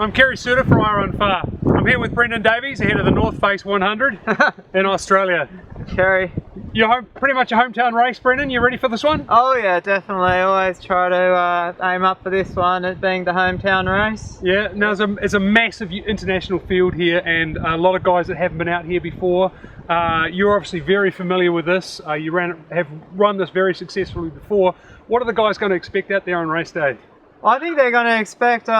I'm Kerry Suter for I Run Far. I'm here with Brendan Davies, ahead of the North Face 100 in Australia. Kerry. Pretty much a hometown race, Brendan. You ready for this one? Oh yeah, definitely. I always try to aim up for this one, it being the hometown race. Yeah, now it's a massive international field here and a lot of guys that haven't been out here before. You're obviously very familiar with this. You have run this very successfully before. What are the guys going to expect out there on race day? I think they're going to expect a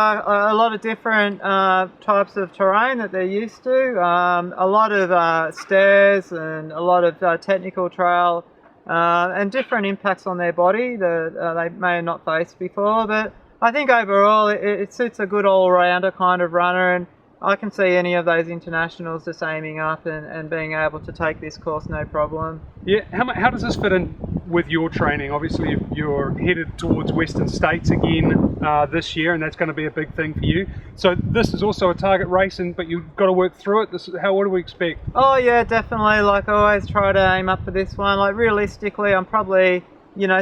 lot of different types of terrain that they're used to. A lot of stairs and a lot of technical trail and different impacts on their body that they may have not faced before. But I think overall it suits a good all-rounder kind of runner, and I can see any of those internationals just aiming up and being able to take this course no problem. Yeah, how does this fit in with your training? Obviously you're headed towards Western States again this year, and that's going to be a big thing for you. So this is also a target race, but you've got to work through it. What do we expect? Oh yeah, definitely. Like I always try to aim up for this one. Like realistically, I'm probably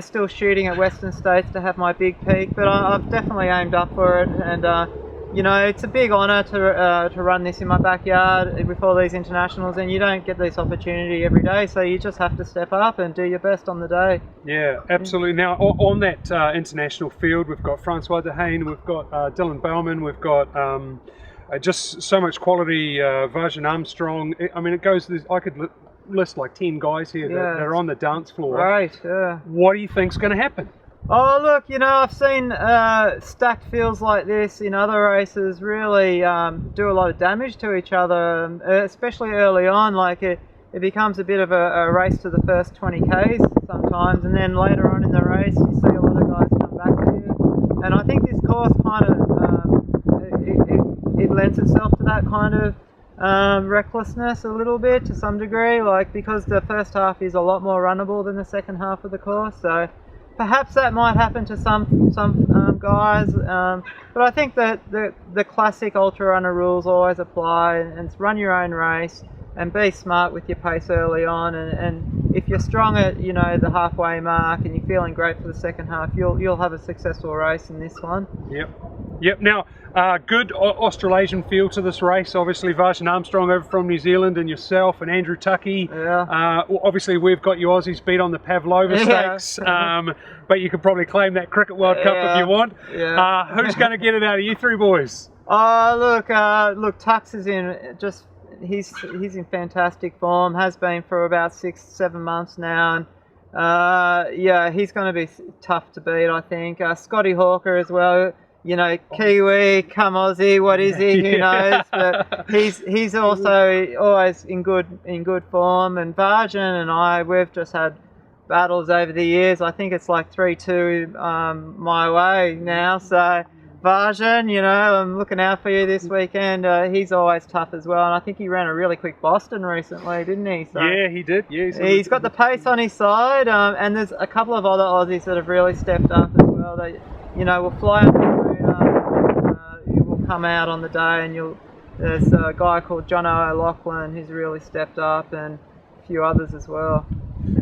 still shooting at Western States to have my big peak, but I've definitely aimed up for it, and it's a big honour to run this in my backyard with all these internationals, and you don't get this opportunity every day, so you just have to step up and do your best on the day. Yeah, absolutely. Now on that international field, we've got Francois Dehaene, we've got Dylan Bowman, we've got just so much quality, Vajan Armstrong. I mean, I could list like 10 guys here that are on the dance floor. Right, yeah. What do you think's going to happen? Oh look, I've seen stacked fields like this in other races really do a lot of damage to each other, especially early on. Like it becomes a bit of a race to the first 20 Ks sometimes, and then later on in the race you see a lot of guys come back to you. And I think this course kind of it lends itself to that kind of recklessness a little bit to some degree, like because the first half is a lot more runnable than the second half of the course. So perhaps that might happen to some guys, but I think that the classic ultra runner rules always apply, and run your own race and be smart with your pace early on, and if you're strong at the halfway mark and you're feeling great for the second half, you'll have a successful race in this one. Yep. Now, good Australasian feel to this race. Obviously, Vajan Armstrong over from New Zealand, and yourself and Andrew Tuckey. Yeah. Obviously, we've got you Aussies beat on the Pavlova Stakes, but you could probably claim that Cricket World Cup if you want. Yeah. Who's going to get it out of you three boys? Look, Tux is he's in fantastic form. Has been for about 6-7 months now, and he's going to be tough to beat, I think. Scotty Hawker as well. Kiwi, come Aussie, what is he? Who knows? But he's also always in good form. And Vajan and we've just had battles over the years. I think it's like 3-2 my way now. So Vajan, I'm looking out for you this weekend. He's always tough as well, and I think he ran a really quick Boston recently, didn't he? So yeah, he did. Yeah, he's got the pace on his side, and there's a couple of other Aussies that have really stepped up as well. They, will fly up the moon. You will come out on the day, and there's a guy called Jono O'Loughlin who's really stepped up, and a few others as well.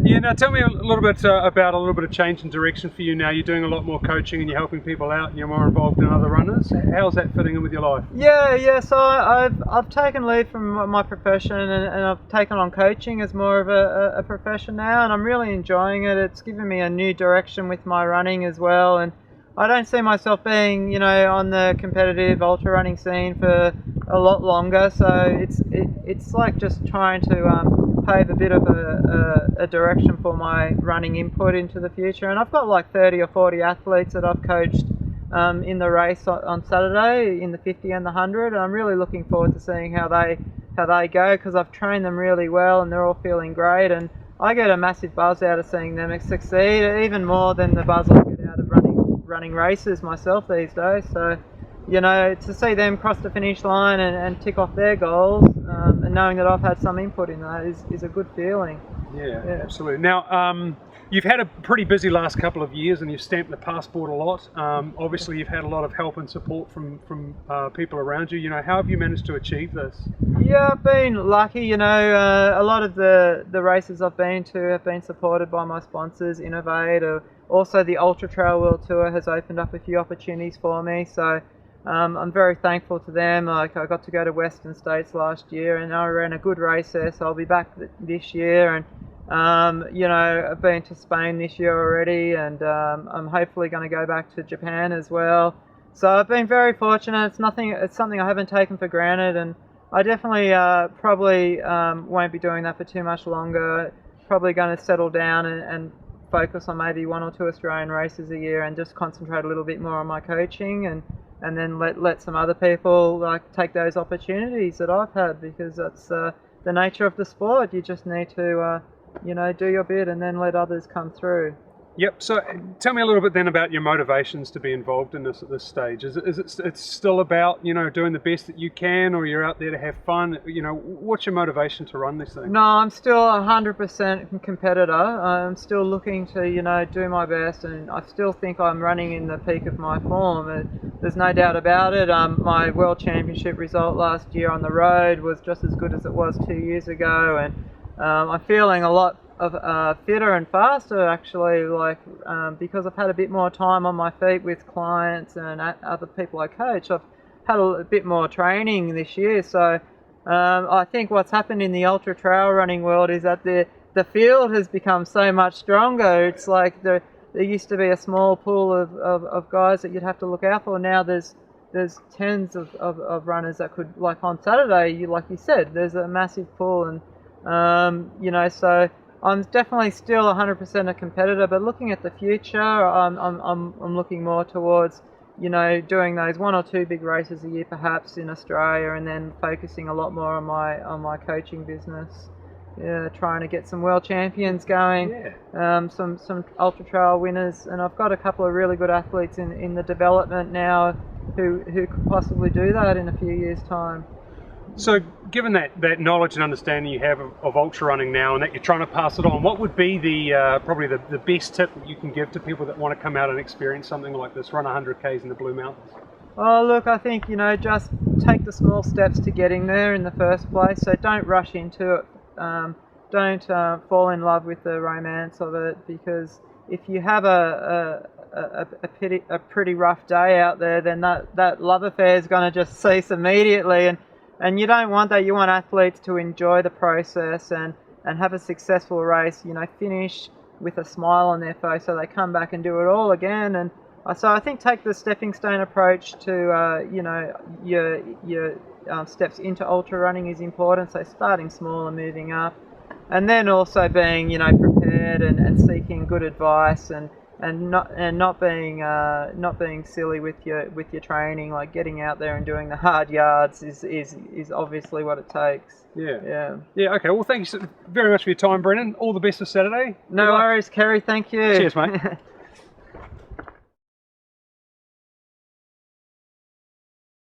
Yeah, now tell me a little bit about a little bit of change in direction for you now. You're doing a lot more coaching and you're helping people out and you're more involved in other runners. How's that fitting in with your life? Yeah. So I've taken leave from my profession and I've taken on coaching as more of a profession now, and I'm really enjoying it. It's given me a new direction with my running as well, and I don't see myself being, on the competitive ultra running scene for a lot longer. So it's like just trying to pave a bit of a direction for my running input into the future. And I've got like 30 or 40 athletes that I've coached in the race on Saturday in the 50 and the 100. And I'm really looking forward to seeing how they go, because I've trained them really well and they're all feeling great. And I get a massive buzz out of seeing them succeed, even more than the buzz I get out of running races myself these days. So to see them cross the finish line and tick off their goals, and knowing that I've had some input in that is a good feeling. Yeah, absolutely. Now, you've had a pretty busy last couple of years and you've stamped the passport a lot. Obviously, you've had a lot of help and support from people around you. How have you managed to achieve this? Yeah, I've been lucky. A lot of the races I've been to have been supported by my sponsors, Innovate. Also, the Ultra Trail World Tour has opened up a few opportunities for me. So I'm very thankful to them. Like, I got to go to Western States last year, and I ran a good race there, so I'll be back this year. And you know, I've been to Spain this year already, and I'm hopefully going to go back to Japan as well. So I've been very fortunate. It's something I haven't taken for granted, and I definitely probably won't be doing that for too much longer. Probably going to settle down and focus on maybe 1 or 2 Australian races a year, and just concentrate a little bit more on my coaching, and then let some other people like take those opportunities that I've had, because that's the nature of the sport. You just need to you know, do your bit and then let others come through. Yep. So tell me a little bit then about your motivations to be involved in this at this stage. Is it it's still about, you know, doing the best that you can, or you're out there to have fun? You know, what's your motivation to run this thing? No, I'm still 100% competitor. I'm still looking to, you know, do my best, and I still think I'm running in the peak of my form. There's no doubt about it. My World Championship result last year on the road was just as good as it was 2 years ago, and I'm feeling a lot of fitter and faster, actually, like because I've had a bit more time on my feet with clients and other people I coach. I've had a bit more training this year, so I think what's happened in the ultra trail running world is that the field has become so much stronger. It's like there used to be a small pool of guys that you'd have to look out for. Now there's tens of runners that could, like on Saturday, like you said, there's a massive pool, and you know, so I'm definitely still 100% a competitor, but looking at the future, I'm looking more towards, you know, doing those 1 or 2 big races a year perhaps in Australia, and then focusing a lot more on my coaching business. Yeah, trying to get some world champions going, yeah. Some ultra trail winners, and I've got a couple of really good athletes in the development now who could possibly do that in a few years' time. So given that knowledge and understanding you have of ultra running now, and that you're trying to pass it on, what would be the probably the best tip that you can give to people that want to come out and experience something like this, run 100Ks in the Blue Mountains? Oh, look, I think, you know, just take the small steps to getting there in the first place. So don't rush into it. Don't fall in love with the romance of it, because if you have a pretty rough day out there, then that love affair is going to just cease immediately, and you don't want that. You want athletes to enjoy the process and have a successful race, you know, finish with a smile on their face so they come back and do it all again. And so I think take the stepping stone approach to, you know, your steps into ultra running is important. So starting small and moving up, and then also being, you know, prepared and seeking good advice, and not being silly with your training, like getting out there and doing the hard yards is obviously what it takes. Yeah. Okay. Well, thank you very much for your time, Brendan. All the best for Saturday. No worries, Kerry. Thank you. Cheers, mate.